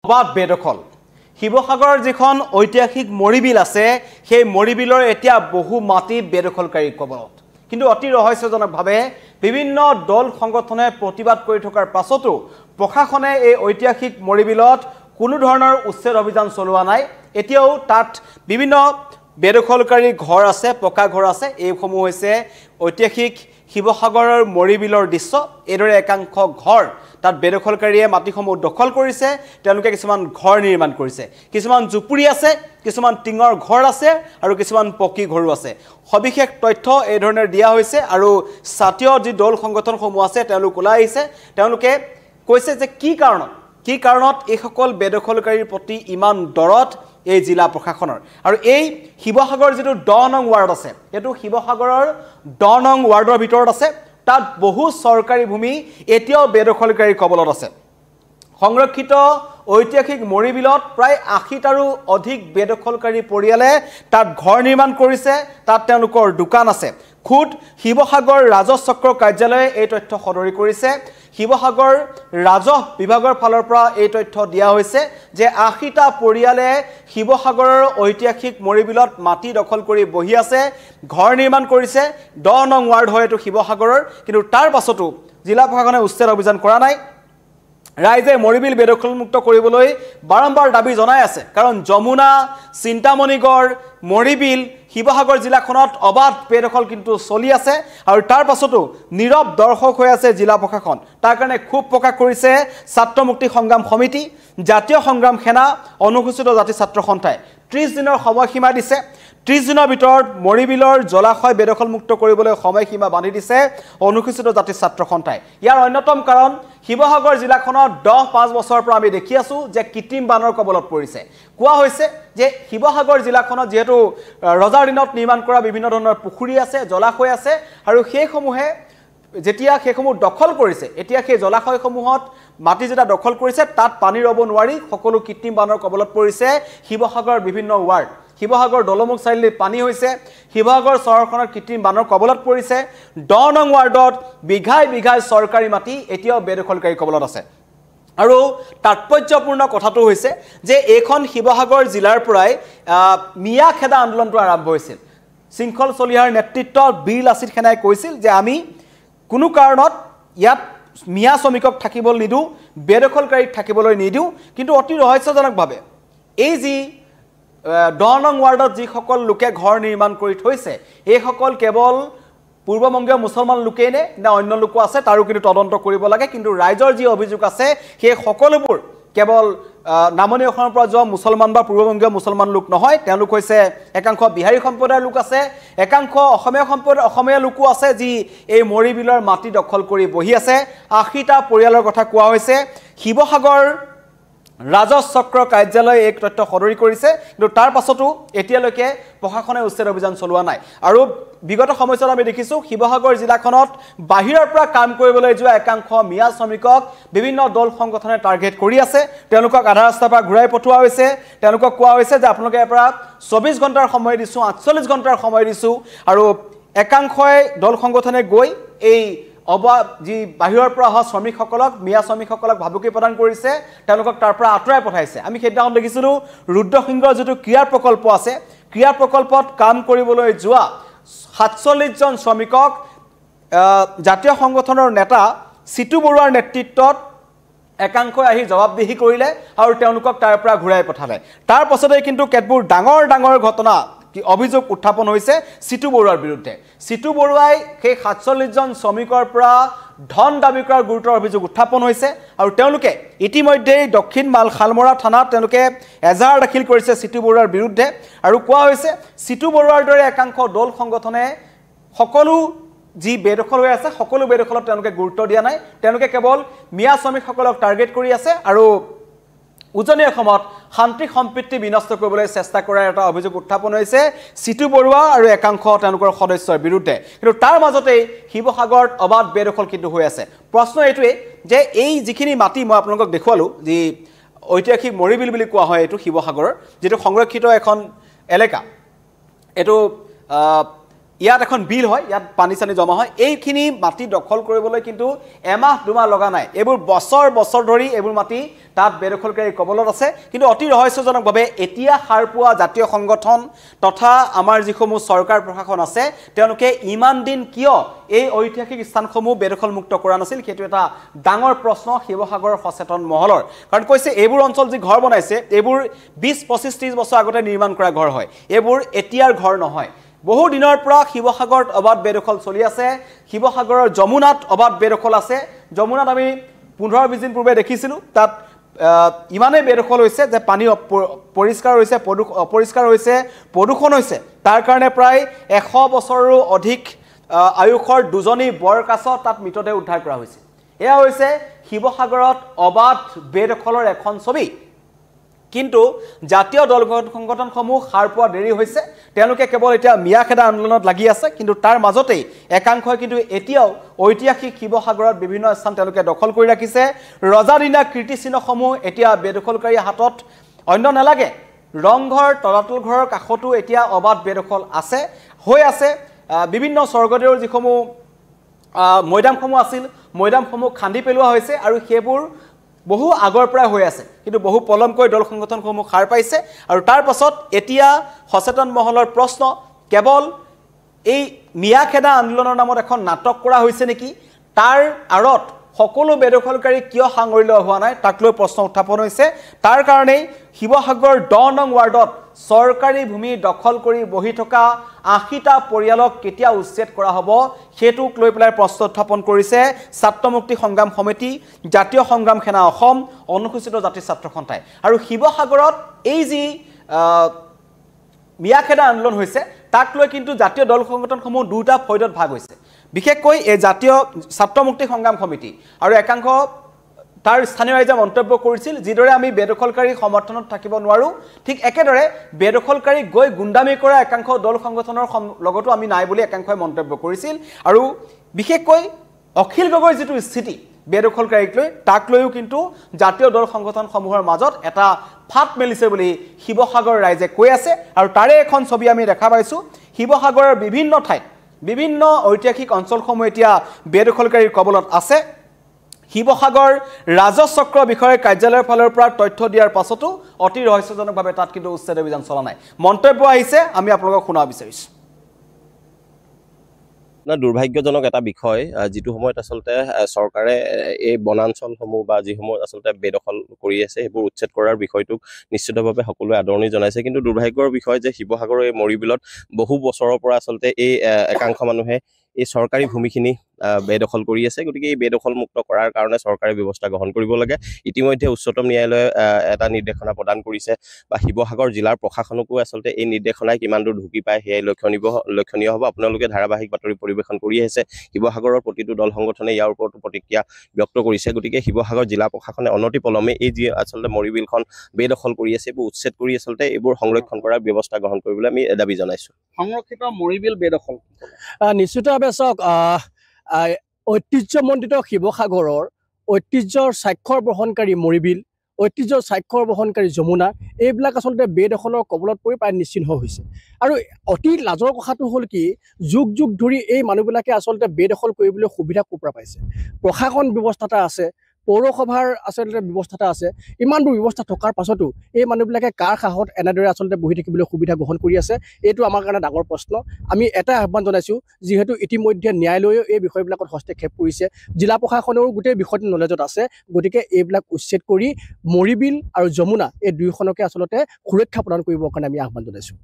অবাধ বেদখল শিৱসাগৰৰ যিখন ঐতিহাসিক মৰিবিল আছে সেই মৰিবিলৰ এতিয়া বহু মাটি বেদখলকাৰীৰ কবলত কিন্তু অতি ৰহস্যজনকভাৱে বিভিন্ন দল সংগঠনে প্ৰতিবাদ কৰি থকাৰ পাছতো প্ৰশাসনে এই ঐতিহাসিক মৰিবিলত কোনো ধৰণৰ উচ্ছেদ অভিযান চলোৱা নাই এতিয়াও তাত বিভিন্ন বেদখলকাৰী ঘৰ আছে পকা ঘৰ আছে এইসমূহ হৈছে ঐতিহাসিক শিৱসাগৰৰ মৰিবিলৰ দৃশ্য এদৰে একাংশ ঘৰ তাত বেদখলকাৰীয়ে মাটিসমূহ দখল কৰিছে তেওঁলোকে কিছুমান ঘৰ নিৰ্মাণ কৰিছে কিছুমান জুপুৰি আছে কিছুমান টিঙৰ ঘৰ আছে আৰু কিছুমান পকী ঘৰো আছে সবিশেষ তথ্য এই ধৰণে দিয়া হৈছে আৰু জাতীয় যি দল সংগঠনসমূহ আছে তেওঁলোক ওলাই আহিছে তেওঁলোকে কৈছে যে কি কাৰণত এই সকল বেদখলকাৰীৰ প্ৰতি ইমান দৰদ এই জিলা প্ৰশাসনৰ আৰু এই শিৱসাগৰ যেটো 10 নং ৱাৰ্ড আছে এটো শিৱসাগৰৰ 10 নং ৱাৰ্ডৰ ভিতৰত আছে তাত বহু চৰকাৰী ভূমি এতিয়াও বেদখলকাৰীৰ কবলত আছে সংৰক্ষিত ঐতিহাসিক মৰিবিলত প্ৰায় 80টাৰো অধিক বেদখলকাৰী পৰিয়ালে তাত ঘৰ নিৰ্মাণ কৰিছে তাত তেওঁলোকৰ দোকান আছে খুদ শিৱসাগৰ ৰাজহ চক্ৰ কাৰ্যালয়ে এই তথ্য সদৰি কৰিছে শিৱসাগৰ ৰাজহ বিভাগৰ ফালৰ পৰা এই তথ্য দিয়া হৈছে যে 80টা পৰিয়ালে শিৱসাগৰৰ ঐতিহাসিক মৰিবিলত মাটি দখল কৰি বহি আছে ঘৰ নিৰ্মাণ কৰিছে 10 নং ৱাৰ্ড হয় এটো শিৱসাগৰৰ কিন্তু তাৰ পাছতো জিলা প্ৰশাসনে উচ্ছেদ অভিযান কৰা নাই ৰাইজে মৰিবিল বেদখলমুক্ত কৰিবলৈ বাৰম্বাৰ দাবী জনাই আছে কাৰণ যমুনা চিন্তামণিগড় মৰিবিল শিৱসাগৰ জিলাখনত অবাধ বেদখল কিন্তু চলি আছে আৰু তাৰ পাছতো নীৰৱ দৰ্শক হৈ আছে জিলা প্ৰশাসন তাৰ কাৰণে খুব প্ৰকাশ কৰিছে ছাত্ৰ মুক্তি সংগ্ৰাম সমিতি জাতীয় সংগ্ৰাম সেনা অনুসূচিত জাতি ছাত্ৰ সন্থাই 30 দিনৰ সময়সীমা দিছে 30 দিনৰ ভিতৰত মৰিবিলৰ জলাশয় বেদখলমুক্ত কৰিবলৈ সময়সীমা বান্ধি দিছে অনুসূচিত জাতি ছাত্ৰ সন্থাই ইয়াৰ অন্যতম কাৰণ শিৱসাগৰ জিলাখনত 10-5 বছৰৰ পৰা আমি দেখি আছো যে কৃত্ৰিম বানৰ কবলত পৰিছে কোৱা হৈছে যে শিৱসাগৰ জিলাখনত যেহেতু ৰজাৰ দিনত নিৰ্মাণ কৰা বিভিন্ন ধৰণৰ পুখুৰী আছে জলাশয় আছে আৰু সেইসমূহে যেতিয়া সেইসমূহ দখল কৰিছে এতিয়া সেই জলাশয়সমূহত মাটি যেটা দখল কৰিছে তাত পানী ৰব নোৱাৰি সকলো কৃত্ৰিম বানৰ কবলত পৰিছে শিৱসাগৰৰ বিভিন্ন ৱাৰ্ড শিৱসাগৰ দলমুখ চাইলি পানী হৈছে শিৱসাগৰ চহৰখনৰ কৃত্ৰিম বানৰ কবলত পৰিছে 10 নং ৱাৰ্ডত বিঘাই চৰকাৰী মাটি এতিয়াও বেদখলকাৰী কবলত আছে আৰু তাৎপৰ্যপূৰ্ণ কথাটো হৈছে যে এইখন শিৱসাগৰ জিলাৰ পৰাই মিয়া খেদা আন্দোলনটো আৰম্ভ হৈছিল শৃংখল চলিহাৰ নেতৃত্বত বীৰ লাচিত সেনাই কৈছিল যে আমি কোনো কাৰণত ইয়াত মিয়া শ্ৰমিকক থাকিবলৈ নিদু বেদখলকাৰীক থাকিবলৈ নিদু কিন্তু অতি ৰহস্যজনকভাৱে এই যি 10 নং ৱাৰ্ডত যি সকল লোকে ঘৰ নিৰ্মাণ কৰি থৈছে এই সকল কেৱল পূৰ্ববংগীয় মুছলমান লোকেই নে অন্য লোকো আছে তাৰো কিন্তু তদন্ত কৰিব লাগে কিন্তু ৰাইজৰ যি অভিযোগ আছে সেই সকলোবোৰ কেৱল নামনি অসমৰ পৰা যোৱা মুছলমান বা পূৰ্ববংগীয় মুছলমান লোক নহয় তেওঁলোক হৈছে একাংশ বিহাৰী সম্প্ৰদায়ৰ লোক আছে একাংশ অসমীয়া লোকো আছে যি এই মৰিবিলৰ মাটি দখল কৰি বহি আছে 80টা পৰিয়ালৰ কথা কোৱা হৈছে শিৱসাগৰ ৰাজহ চক্ৰ কাৰ্যালয়ে এক তথ্য সদৰি কৰিছে কিন্তু তাৰ পাছতো এতিয়ালৈকে প্ৰশাসনে উচ্ছেদ অভিযান চলোৱা নাই আৰু বিগত সময়ত আমি দেখিছো শিৱসাগৰ জিলাখনত বাহিৰৰ পৰা কাম কৰিবলৈ যোৱা একাংশ মিয়া শ্ৰমিকক বিভিন্ন দল সংগঠনে টাৰ্গেট কৰি আছে তেওঁলোকক আধা ৰাস্তাৰ পৰা ঘূৰাই পঠোৱা হৈছে তেওঁলোকক কোৱা হৈছে যে আপোনালোকে ইয়াৰ পৰা 24 ঘণ্টাৰ সময় দিছো 48 ঘণ্টাৰ সময় দিছো আৰু একাংশই দল সংগঠনে গৈ এই যি বাহিৰৰ পৰা অহা শ্ৰমিকসকলক মিয়া শ্ৰমিকসকলক ভাবুকি প্ৰদান কৰিছে তেওঁলোকক তাৰ পৰা আঁতৰাই পঠাইছে আমি সেইদিনাখন দেখিছিলো ৰুদ্ৰসিংহৰ যিটো ক্ৰিয়া প্ৰকল্প আছে ক্ৰিয়া প্ৰকল্পত কাম কৰিবলৈ যোৱা 47 জন শ্ৰমিকক জাতীয় সংগঠনৰ নেতা সিটু বৰুৱাৰ নেতৃত্বত একাংশই আহি জবাবদিহি কৰিলে আৰু তেওঁলোকক তাৰ পৰা ঘূৰাই পঠালে তাৰ পাছতে কিন্তু কেতবোৰ ডাঙৰ ঘটনা অভিযোগ উত্থাপন হৈছে সিটু বৰুৱাৰ বিৰুদ্ধে সিটু বৰুৱাই সেই 47 জন শ্ৰমিকৰ পৰা ধন দাবী কৰাৰ গুৰুতৰ অভিযোগ উত্থাপন হৈছে আৰু তেওঁলোকে ইতিমধ্যে দক্ষিণ মালখালমৰা থানাত তেওঁলোকে এজাহাৰ দাখিল কৰিছে সিটু বৰুৱাৰ বিৰুদ্ধে আৰু কোৱা হৈছে সিটু বৰুৱাৰ দৰে একাংশ দল সংগঠনে সকলো যি বেদখল হৈ আছে সকলো বেদখলত তেওঁলোকে গুৰুত্ব দিয়া নাই তেওঁলোকে কেৱল মিয়া শ্ৰমিকসকলক টাৰ্গেট কৰি আছে আৰু উজনি অসমত শান্তি সম্প্ৰীতি বিনষ্ট কৰিবলৈ চেষ্টা কৰাৰ এটা অভিযোগ উত্থাপন হৈছে সিটু বৰুৱা আৰু একাংশ তেওঁলোকৰ সদস্যৰ বিৰুদ্ধে কিন্তু তাৰ মাজতে শিৱসাগৰত অবাধ বেদখল কিন্তু হৈ আছে প্ৰশ্ন এইটোৱে যে এই যিখিনি মাটি মই আপোনালোকক দেখুৱালো যি ঐতিহাসিক মৰিবিল বুলি কোৱা হয় এইটো শিৱসাগৰৰ যেটো সংৰক্ষিত এখন এলেকা এটো ইয়াত এখন বিল হয়, ইয়াত পানী চানী জমা হয়, এইখিনি মাটি দখল কৰিবলৈ কিন্তু এমাহ দুমাহ লগা নাই, এইবোৰ বছৰ বছৰ ধৰি এইবোৰ মাটি তাত বেদখলকাৰীৰ কবলত আছে। কিন্তু অতি ৰহস্যজনকভাৱে এতিয়া সাৰ পোৱা জাতীয় সংগঠন তথা আমাৰ যিসমূহ চৰকাৰ প্ৰশাসন আছে তেওঁলোকে ইমান দিন কিয় এই ঐতিহাসিক স্থানসমূহ বেদখলমুক্ত কৰা নাছিল, সেইটো এটা ডাঙৰ প্ৰশ্ন শিৱসাগৰৰ সচেতন মহলৰ। কাৰণ কৈছে এইবোৰ অঞ্চল যি ঘৰ বনাইছে এইবোৰ 20-25-30 বছৰ আগতে নিৰ্মাণ কৰা ঘৰ হয়, এইবোৰ এতিয়াৰ ঘৰ নহয়। বহু দিনৰ পৰা শিৱসাগৰত অবাধ বেদখল চলি আছে। শিৱসাগৰৰ যমুনাত অবাধ বেদখল আছে। যমুনাত আমি 15-20 দিন পূৰ্বে দেখিছিলোঁ, তাত ইমানেই বেদখল হৈছে যে পানী পৰিষ্কাৰ হৈছে, অপৰিষ্কাৰ হৈছে, প্ৰদূষণ হৈছে। তাৰ কাৰণে প্ৰায় 100 বছৰৰো অধিক আয়ুসৰ 2জনী বৰকাছ তাত মৃতদেহ উদ্ধাৰ কৰা হৈছে। এয়া হৈছে শিৱসাগৰত অবাধ বেদখলৰ এখন ছবি। কিন্তু জাতীয় দল সংগঠনসমূহ সাৰ পোৱা দেৰি হৈছে, তেওঁলোকে কেৱল এতিয়া মিয়াখেদা আন্দোলনত লাগি আছে। কিন্তু তাৰ মাজতেই একাংশই কিন্তু এতিয়াও ঐতিহাসিক শিৱসাগৰত বিভিন্ন স্থান তেওঁলোকে দখল কৰি ৰাখিছে। ৰজাদিনীয়া কীৰ্তিচিহ্নসমূহ এতিয়া বেদখলকাৰীৰ হাতত। অন্য নালাগে, ৰংঘৰ তলাতল ঘৰৰ কাষতো এতিয়া অবাধ বেদখল আছে, হৈ আছে। বিভিন্ন স্বৰ্গদেউৰ যিসমূহ মৈদামসমূহ আছিল, মৈদামসমূহ খান্দি পেলোৱা হৈছে আৰু সেইবোৰ বহু আগৰ পৰা হৈ আছে। কিন্তু বহু পলমকৈ দল সংগঠনসমূহ সাৰ পাইছে। আৰু তাৰ পাছত এতিয়া সচেতন মহলৰ প্ৰশ্ন, কেৱল এই মিয়াখেদা আন্দোলনৰ নামত এখন নাটক কৰা হৈছে নেকি? তাৰ আঁৰত সকলো বেদখলকাৰী কিয় সাঙুৰি লোৱা হোৱা নাই তাক লৈ প্ৰশ্ন উত্থাপন হৈছে। তাৰ কাৰণেই শিৱসাগৰ 10 নং ৱাৰ্ডত চৰকাৰী ভূমি দখল কৰি বহি থকা 80টা পৰিয়ালক কেতিয়া উচ্ছেদ কৰা হ'ব সেইটোক লৈ পেলাই প্ৰশ্ন উত্থাপন কৰিছে ছাত্ৰ মুক্তি সংগ্ৰাম সমিতি, জাতীয় সংগ্ৰাম সেনা অসম, অনুসূচিত জাতি ছাত্ৰ সন্থাই। আৰু শিৱসাগৰত এই যি মিয়াখেদা আন্দোলন হৈছে তাক লৈ কিন্তু জাতীয় দল সংগঠনসমূহ দুটা ফৈদত ভাগ হৈছে। বিশেষকৈ এই জাতীয় ছাত্ৰ মুক্তি সংগ্ৰাম সমিতি আৰু একাংশ তাৰ স্থানীয় ৰাইজে মন্তব্য কৰিছিল, যিদৰে আমি বেদখলকাৰী সমৰ্থনত থাকিব নোৱাৰোঁ, ঠিক একেদৰে বেদখলকাৰী গৈ গুণ্ডামি কৰা একাংশ দল সংগঠনৰ লগতো আমি নাই বুলি একাংশই মন্তব্য কৰিছিল। আৰু বিশেষকৈ অখিল গগৈৰ যিটো স্থিতি বেদখলকাৰীক লৈ, তাক লৈও কিন্তু জাতীয় দল সংগঠনসমূহৰ মাজত এটা ফাট মেলিছে বুলি শিৱসাগৰ ৰাইজে কৈ আছে। আৰু তাৰে এখন ছবি আমি দেখা পাইছোঁ, শিৱসাগৰৰ বিভিন্ন ঠাইত বিভিন্ন ঐতিহাসিক অঞ্চলসমূহ এতিয়া বেদখলকাৰীৰ কবলত আছে। শিৱসাগৰ ৰাজচক্ৰ বিষয়ে কাৰ্যালয়ৰ ফালৰ পৰা তথ্য দিয়াৰ পাছতো অতি ৰহস্যজনকভাৱে তাত কিন্তু উচ্ছেদ অভিযান চলা নাই। মন্তব্য আহিছে, আমি আপোনালোকক শুনাব বিচাৰিছোঁ। দুৰ্ভাগ্যজনক এটা বিষয়, যিটো সময়ত আচলতে চৰকাৰে এই বনাঞ্চলসমূহ বা যিসমূহ আচলতে বেদখল কৰি আছে সেইবোৰ উচ্ছেদ কৰাৰ বিষয়টোক নিশ্চিতভাৱে সকলোৱে আদৰণি জনাইছে। কিন্তু দুৰ্ভাগ্যৰ বিষয় যে শিৱসাগৰৰ এই মৰিবিলত বহু বছৰৰ পৰা আচলতে এই একাংশ মানুহে এই চৰকাৰী ভূমিখিনি বেদখল কৰি আছে। গতিকে এই বেদখল মুক্ত কৰাৰ কাৰণে চৰকাৰে ব্যৱস্থা গ্ৰহণ কৰিব লাগে। ইতিমধ্যে উচ্চতম ন্যায়ালয়ে এটা নিৰ্দেশনা প্ৰদান কৰিছে বা শিৱসাগৰ জিলাৰ প্ৰশাসনকো আচলতে এই নিৰ্দেশনাই কিমান দূৰ ঢুকি পায় সেয়াই লক্ষণীয় হ'ব। আপোনালোকে ধাৰাবাহিক বাতৰি পৰিৱেশন কৰি আহিছে, শিৱসাগৰৰ প্ৰতিটো দল সংগঠনে ইয়াৰ ওপৰতো প্ৰতিক্ৰিয়া ব্যক্ত কৰিছে। গতিকে শিৱসাগৰ জিলা প্ৰশাসনে অনতিপলমে এই যি আচলতে মৰিবিলখন বেদখল কৰি আছে এইবোৰ উচ্ছেদ কৰি আচলতে এইবোৰ সংৰক্ষণ কৰাৰ ব্যৱস্থা গ্ৰহণ কৰিবলৈ আমি দাবী জনাইছোঁ। সংৰক্ষিত মৰিবিল বেদখল নিশ্চিতভাৱে চাওক, ঐতিহ্যমণ্ডিত শিৱসাগৰৰ ঐতিহ্যৰ স্বাক্ষৰ বহনকাৰী মৰিবিল, ঐতিহ্যৰ স্বাক্ষৰ বহনকাৰী যমুনা, এইবিলাক আচলতে বেদখলৰ কবলত পৰি প্ৰায় নিশ্চিহ্ন হৈছে। আৰু অতি লাজৰ কথাটো হ'ল কি, যুগ যুগ ধৰি এই মানুহবিলাকে আচলতে বেদখল কৰিবলৈ সুবিধা ক'ৰ পৰা পাইছে? প্ৰশাসন ব্যৱস্থা এটা আছে, পৌৰসভাৰ আচলতে ব্যৱস্থা এটা আছে, ইমানবোৰ ব্যৱস্থা থকাৰ পাছতো এই মানুহবিলাকে কাৰ সাহত এনেদৰে আচলতে বহি থাকিবলৈ সুবিধা গ্ৰহণ কৰি আছে? এইটো আমাৰ কাৰণে ডাঙৰ প্ৰশ্ন। আমি এটাই আহ্বান জনাইছোঁ, যিহেতু ইতিমধ্যে ন্যায়ালয়েও এই বিষয়বিলাকত হস্তক্ষেপ কৰিছে, জিলা প্ৰশাসনেও গোটেই বিষয়টো নলেজত আছে, গতিকে এইবিলাক উচ্ছেদ কৰি মৰিবিল আৰু যমুনা এই দুয়োখনকে আচলতে সুৰক্ষা প্ৰদান কৰিবৰ কাৰণে আমি আহ্বান জনাইছোঁ।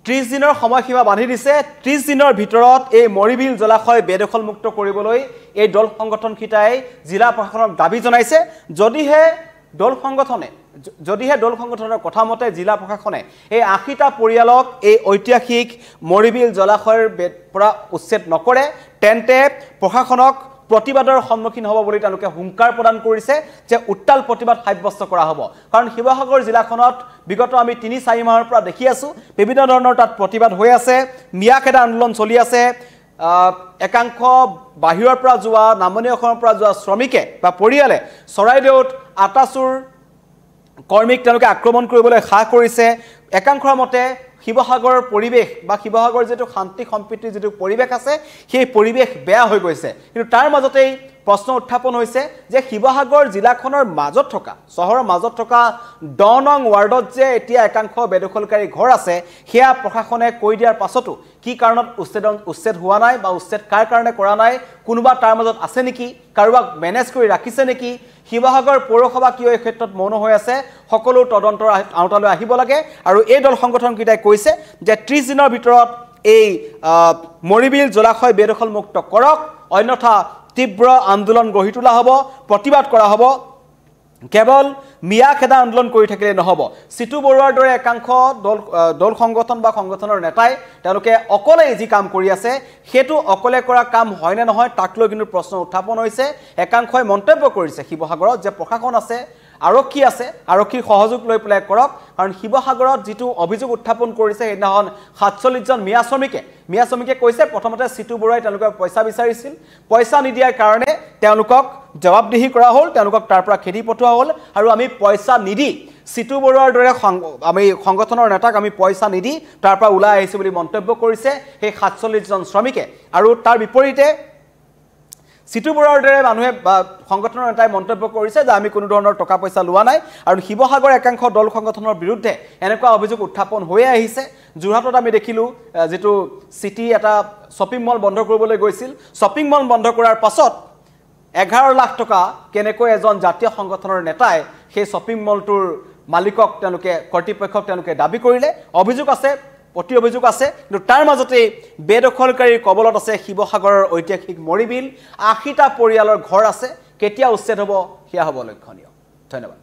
30 দিনৰ সময়সীমা বান্ধি দিছে। 30 দিনৰ ভিতৰত এই মৰিবিল জলাশয় বেদখলমুক্ত কৰিবলৈ এই দল সংগঠনকেইটাই জিলা প্ৰশাসনক দাবী জনাইছে। যদিহে দল সংগঠনৰ কথা মতে জিলা প্ৰশাসনে এই 80টা পৰিয়ালক এই ঐতিহাসিক মৰিবিল জলাশয়ৰ পৰা উচ্ছেদ নকৰে, তেন্তে প্ৰশাসনক প্ৰতিবাদৰ সন্মুখীন হ'ব বুলি তেওঁলোকে হুংকাৰ প্ৰদান কৰিছে যে উত্তাল প্ৰতিবাদ সাব্যস্ত কৰা হ'ব। কাৰণ শিৱসাগৰ জিলাখনত বিগত আমি 3-4 মাহৰ পৰা দেখি আছোঁ বিভিন্ন ধৰণৰ তাত প্ৰতিবাদ হৈ আছে, মিয়াখেদা আন্দোলন চলি আছে। একাংশ বাহিৰৰ পৰা যোৱা, নামনি অসমৰ পৰা যোৱা শ্ৰমিকে বা পৰিয়ালে চৰাইদেউত আটাচুৰ কৰ্মীক তেওঁলোকে আক্ৰমণ কৰিবলৈ সাহ কৰিছে একাংশৰ মতে শিৱসাগৰৰ পৰিৱেশ বা শিৱসাগৰৰ যেটো শান্তি সম্প্ৰীতিৰ যেটো পৰিৱেশ আছে সেই পৰিৱেশ বেয়া হৈ গৈছে কিন্তু তাৰ মাজতেই প্ৰশ্ন উত্থাপন হৈছে যে শিৱসাগৰ জিলাখনৰ মাজত থকা চহৰৰ মাজত থকা 10 নং ৱাৰ্ডত যে এতিয়া একাংশ বেদখলকাৰী ঘৰ আছে হেয়া প্ৰশাসনে কৈ দিয়াৰ পাছতো কি কাৰণত উচ্ছেদ হোৱা নাই বা উচ্ছেদ কাৰ কাৰণে কৰা নাই কোনোবা তাৰ মাজত আছে নেকি কাৰোবাক মেনেজ কৰি ৰাখিছে নেকি শিৱসাগৰ পৌৰসভা কিয় এই ক্ষেত্ৰত মৌন হৈ আছে সকলো তদন্তৰ আওতালৈ আহিব লাগে আৰু এই দল সংগঠন কিটাই কৈছে যে 30 দিনৰ ভিতৰত এই মৰিবিল জলাশয় বেদখল মুক্ত কৰক অন্যথা তীব্ৰ আন্দোলন গঢ়ি তোলা হ'ব প্ৰতিবাদ কৰা হ'ব কেৱল মিয়া খেদা আন্দোলন কৰি থাকিলে নহব সিটু বৰুৱাৰ দৰে একাংশ দল সংগঠন বা সংগঠনৰ নেতাই তেওঁলোকে অকলে যি কাম কৰি আছে হেতু অকলে কৰা কাম হয় নে নহয় তাক লৈ কিন্তু প্ৰশ্ন উত্থাপন হৈছে একাংশই মন্তব্য কৰিছে শিৱসাগৰত যে প্ৰশাসন আছে আৰক্ষী আছে আৰক্ষীৰ সহযোগ লৈ পেলাই কৰক কাৰণ শিৱসাগৰত যেটো অভিযোগ উত্থাপন কৰিছে হেদিনাখন 47 জন মিয়া শ্ৰমিকে কৈছে প্ৰথমতে সিটু বৰুৱাই তেওঁলোকৰ পইচা বিচাৰিছিল পইচা নিদিয়াৰ কাৰণে তেওঁলোকক জবাবদিহি কৰা হ'ল তেওঁলোকক তাৰ পৰা খেদি পঠোৱা হ'ল আৰু আমি পইচা নিদি সিটু বৰুৱাৰ দৰে আমি সংগঠনৰ নেতাক আমি পইচা নিদি তাৰ পৰা ওলাই আহিছে বুলি মন্তব্য কৰিছে সেই 47 জন শ্ৰমিকে আৰু তাৰ বিপৰীতে সিটু বৰুৱাৰ দৰে মানুহে সংগঠনৰ নেতাই মন্তব্য কৰিছে যে আমি কোনো ধৰণৰ টকা পইচা লোৱা নাই আৰু শিৱসাগৰ একাংশ দল সংগঠনৰ বিৰুদ্ধে এনেকুৱা অভিযোগ উত্থাপন হৈ আহিছে জুৰহাটত আমি দেখিলো যেটো সিটি এটা শ্বপিং মল বন্ধ কৰিবলৈ গৈছিল শ্বপিং মল বন্ধ কৰাৰ পাছত 11 লাখ টকা কেনেকৈ এজন জাতীয় সংগঠনৰ নেতাই সেই শ্বপিং মলটোৰ মালিকক তেওঁলোকে কৰ্তৃপক্ষক তেওঁলোকে দাবী কৰিলে অভিযোগ আছে প্ৰতি অভিযোগ আছে কিন্তু তাৰ মাজতে বেদখলকাৰীৰ কবলত আছে শিৱসাগৰৰ ঐতিহাসিক মৰিবিল 80টা পৰিয়ালৰ ঘৰ আছে কেতিয়া উচ্ছেদ হ'ব হিয়া হ'ব লক্ষণীয় ধন্যবাদ